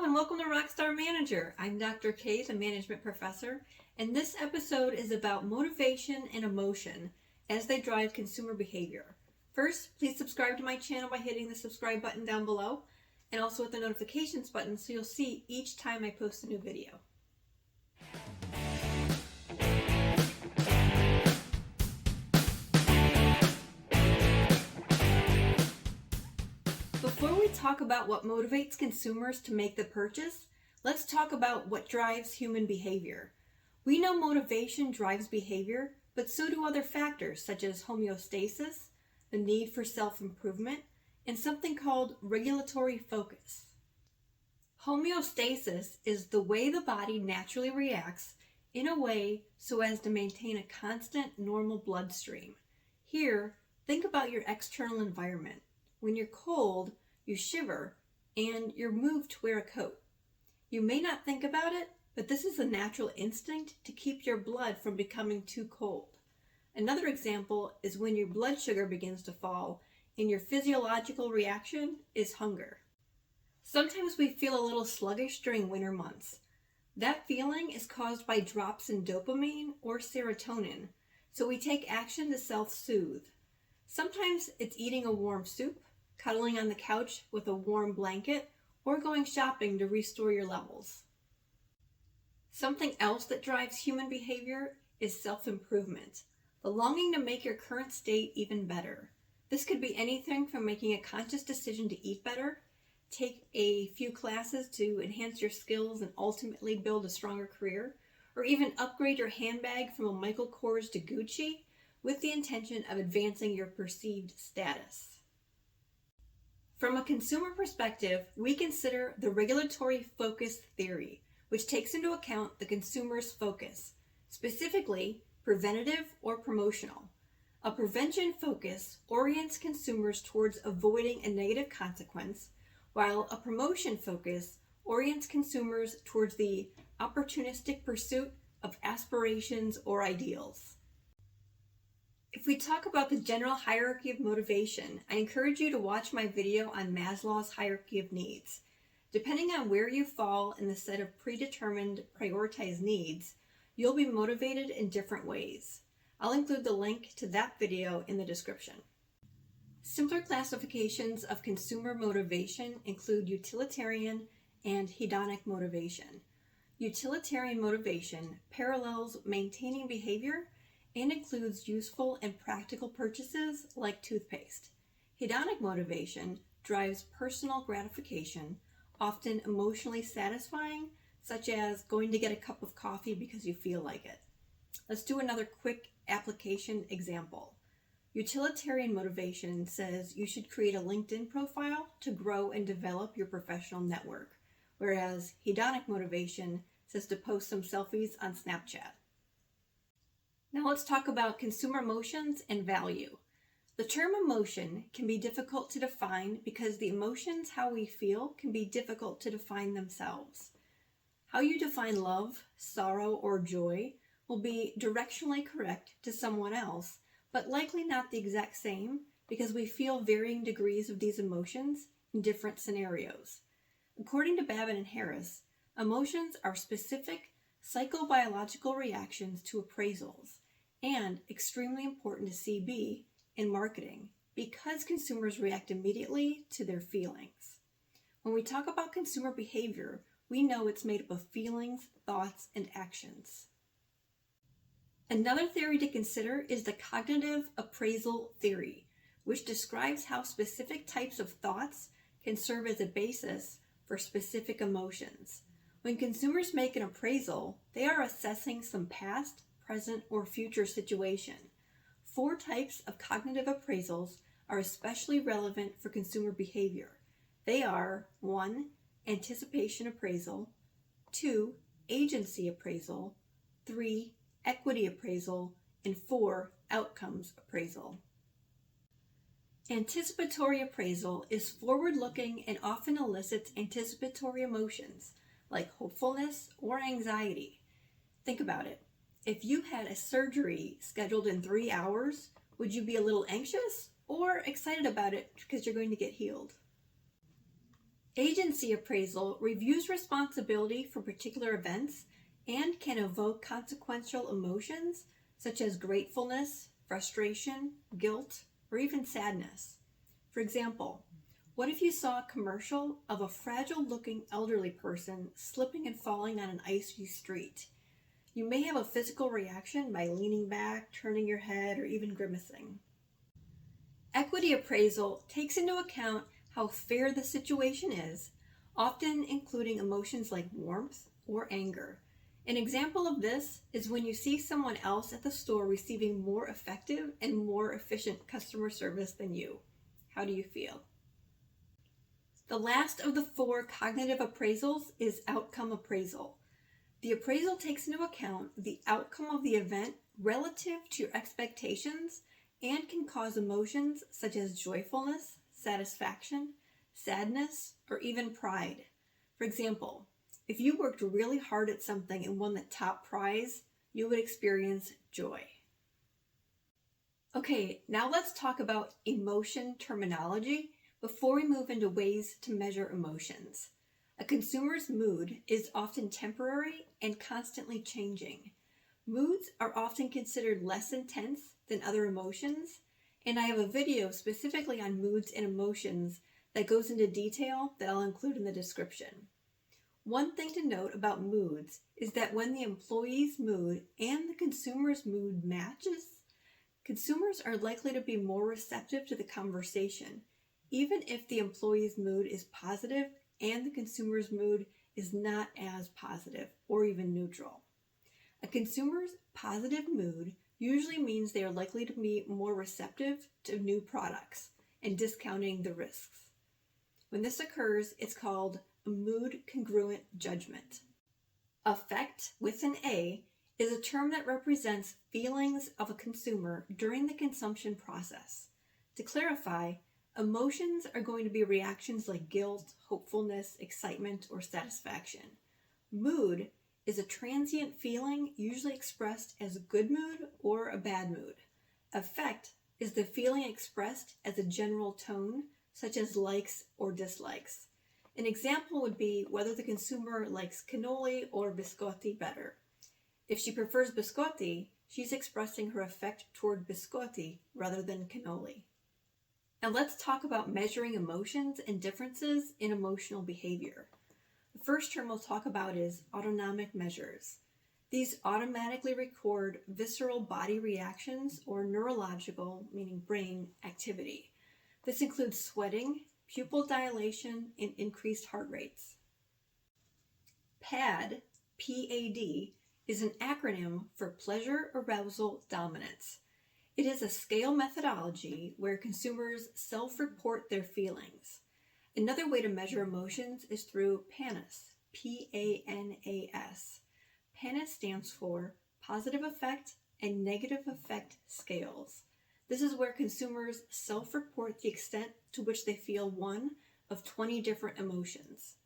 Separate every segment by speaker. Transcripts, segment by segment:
Speaker 1: and welcome to Rockstar Manager. I'm Dr. K, the management professor, and this episode is about motivation and emotion as they drive consumer behavior. First, please subscribe to my channel by hitting the subscribe button down below, and also hit the notifications button so you'll see each time I post a new video. Before we talk about what motivates consumers to make the purchase, let's talk about what drives human behavior. We know motivation drives behavior, but so do other factors such as homeostasis, the need for self-improvement, and something called regulatory focus. Homeostasis is the way the body naturally reacts in a way so as to maintain a constant normal bloodstream. Here, think about your external environment. When you're cold, you shiver and you're moved to wear a coat. You may not think about it, but this is a natural instinct to keep your blood from becoming too cold. Another example is when your blood sugar begins to fall and your physiological reaction is hunger. Sometimes we feel a little sluggish during winter months. That feeling is caused by drops in dopamine or serotonin, so we take action to self-soothe. Sometimes it's eating a warm soup, cuddling on the couch with a warm blanket, or going shopping to restore your levels. Something else that drives human behavior is self-improvement, the longing to make your current state even better. This could be anything from making a conscious decision to eat better, take a few classes to enhance your skills and ultimately build a stronger career, or even upgrade your handbag from a Michael Kors to Gucci with the intention of advancing your perceived status. From a consumer perspective, we consider the regulatory focus theory, which takes into account the consumer's focus, specifically preventative or promotional. A prevention focus orients consumers towards avoiding a negative consequence, while a promotion focus orients consumers towards the opportunistic pursuit of aspirations or ideals. If we talk about the general hierarchy of motivation, I encourage you to watch my video on Maslow's hierarchy of needs. Depending on where you fall in the set of predetermined prioritized needs, you'll be motivated in different ways. I'll include the link to that video in the description. Simpler classifications of consumer motivation include utilitarian and hedonic motivation. Utilitarian motivation parallels maintaining behavior and includes useful and practical purchases like toothpaste. Hedonic motivation drives personal gratification, often emotionally satisfying, such as going to get a cup of coffee because you feel like it. Let's do another quick application example. Utilitarian motivation says you should create a LinkedIn profile to grow and develop your professional network, whereas hedonic motivation says to post some selfies on Snapchat. Now let's talk about consumer emotions and value. The term emotion can be difficult to define because the emotions how we feel can be difficult to define themselves. How you define love, sorrow, or joy will be directionally correct to someone else, but likely not the exact same because we feel varying degrees of these emotions in different scenarios. According to Babin Harris, emotions are specific psychobiological reactions to appraisals, and extremely important to CB in marketing because consumers react immediately to their feelings. When we talk about consumer behavior, we know it's made up of feelings, thoughts, and actions. Another theory to consider is the cognitive appraisal theory, which describes how specific types of thoughts can serve as a basis for specific emotions. When consumers make an appraisal, they are assessing some past, present, or future situation. 4 types of cognitive appraisals are especially relevant for consumer behavior. They are 1. Anticipation appraisal, 2. Agency appraisal, 3. Equity appraisal, and 4. Outcomes appraisal. Anticipatory appraisal is forward-looking and often elicits anticipatory emotions like hopefulness or anxiety. Think about it. If you had a surgery scheduled in 3 hours, would you be a little anxious or excited about it because you're going to get healed? Agency appraisal reviews responsibility for particular events and can evoke consequential emotions such as gratefulness, frustration, guilt, or even sadness. For example, what if you saw a commercial of a fragile-looking elderly person slipping and falling on an icy street? You may have a physical reaction by leaning back, turning your head, or even grimacing. Equity appraisal takes into account how fair the situation is, often including emotions like warmth or anger. An example of this is when you see someone else at the store receiving more effective and more efficient customer service than you. How do you feel? The last of the 4 cognitive appraisals is outcome appraisal. The appraisal takes into account the outcome of the event relative to your expectations and can cause emotions such as joyfulness, satisfaction, sadness, or even pride. For example, if you worked really hard at something and won the top prize, you would experience joy. Okay, now let's talk about emotion terminology before we move into ways to measure emotions. A consumer's mood is often temporary and constantly changing. Moods are often considered less intense than other emotions, and I have a video specifically on moods and emotions that goes into detail that I'll include in the description. One thing to note about moods is that when the employee's mood and the consumer's mood matches, consumers are likely to be more receptive to the conversation, even if the employee's mood is positive and the consumer's mood is not as positive or even neutral. A consumer's positive mood usually means they are likely to be more receptive to new products and discounting the risks. When this occurs, it's called a mood congruent judgment. Affect, with an A, is a term that represents feelings of a consumer during the consumption process. To clarify, emotions are going to be reactions like guilt, hopefulness, excitement, or satisfaction. Mood is a transient feeling usually expressed as a good mood or a bad mood. Affect is the feeling expressed as a general tone, such as likes or dislikes. An example would be whether the consumer likes cannoli or biscotti better. If she prefers biscotti, she's expressing her affect toward biscotti rather than cannoli. Now let's talk about measuring emotions and differences in emotional behavior. The first term we'll talk about is autonomic measures. These automatically record visceral body reactions or neurological, meaning brain, activity. This includes sweating, pupil dilation, and increased heart rates. PAD, P-A-D, is an acronym for Pleasure Arousal Dominance. It is a scale methodology where consumers self-report their feelings. Another way to measure emotions is through PANAS, P-A-N-A-S. PANAS stands for Positive Affect and Negative Affect Scales. This is where consumers self-report the extent to which they feel one of 20 different emotions.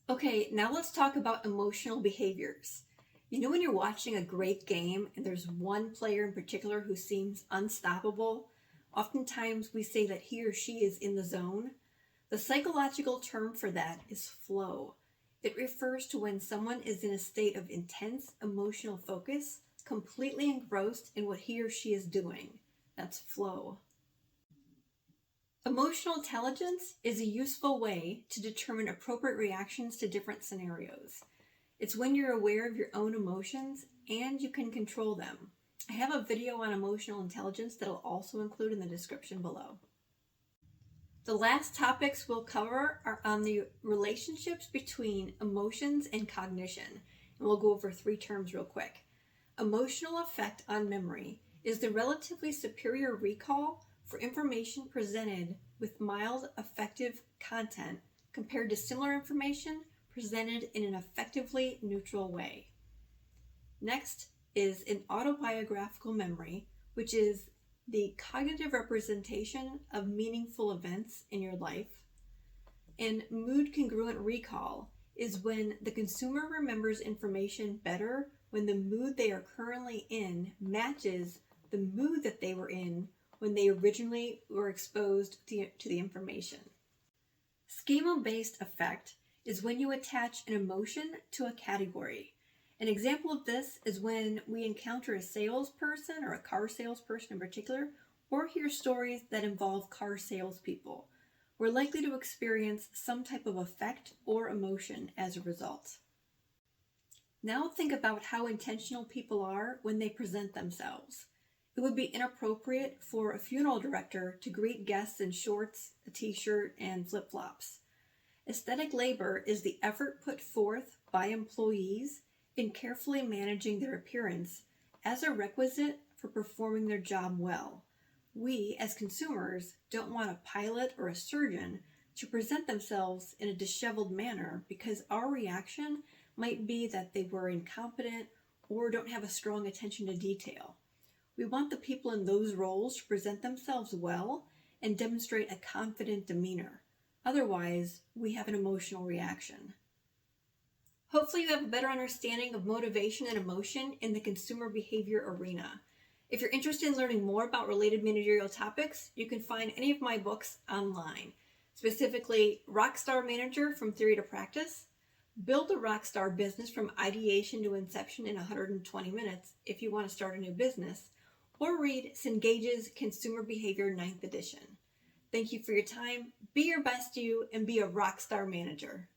Speaker 1: Okay, now let's talk about emotional behaviors. You know when you're watching a great game and there's one player in particular who seems unstoppable? Oftentimes we say that he or she is in the zone. The psychological term for that is flow. It refers to when someone is in a state of intense emotional focus, completely engrossed in what he or she is doing. That's flow. Emotional intelligence is a useful way to determine appropriate reactions to different scenarios. It's when you're aware of your own emotions and you can control them. I have a video on emotional intelligence that I'll also include in the description below. The last topics we'll cover are on the relationships between emotions and cognition, and we'll go over 3 terms real quick. Emotional effect on memory is the relatively superior recall for information presented with mild affective content compared to similar information presented in an effectively neutral way. Next is an autobiographical memory, which is the cognitive representation of meaningful events in your life. And mood congruent recall is when the consumer remembers information better when the mood they are currently in matches the mood that they were in when they originally were exposed to the information. Schema-based affect is when you attach an emotion to a category. An example of this is when we encounter a salesperson or a car salesperson in particular, or hear stories that involve car salespeople. We're likely to experience some type of affect or emotion as a result. Now think about how intentional people are when they present themselves. It would be inappropriate for a funeral director to greet guests in shorts, a t-shirt, and flip-flops. Aesthetic labor is the effort put forth by employees in carefully managing their appearance as a requisite for performing their job well. We, as consumers, don't want a pilot or a surgeon to present themselves in a disheveled manner because our reaction might be that they were incompetent or don't have a strong attention to detail. We want the people in those roles to present themselves well and demonstrate a confident demeanor. Otherwise, we have an emotional reaction. Hopefully you have a better understanding of motivation and emotion in the consumer behavior arena. If you're interested in learning more about related managerial topics, you can find any of my books online, specifically Rockstar Manager from Theory to Practice, Build a Rockstar Business from Ideation to Inception in 120 Minutes if you want to start a new business, or read Cengage's Consumer Behavior 9th edition. Thank you for your time. Be your best you and be a rockstar manager.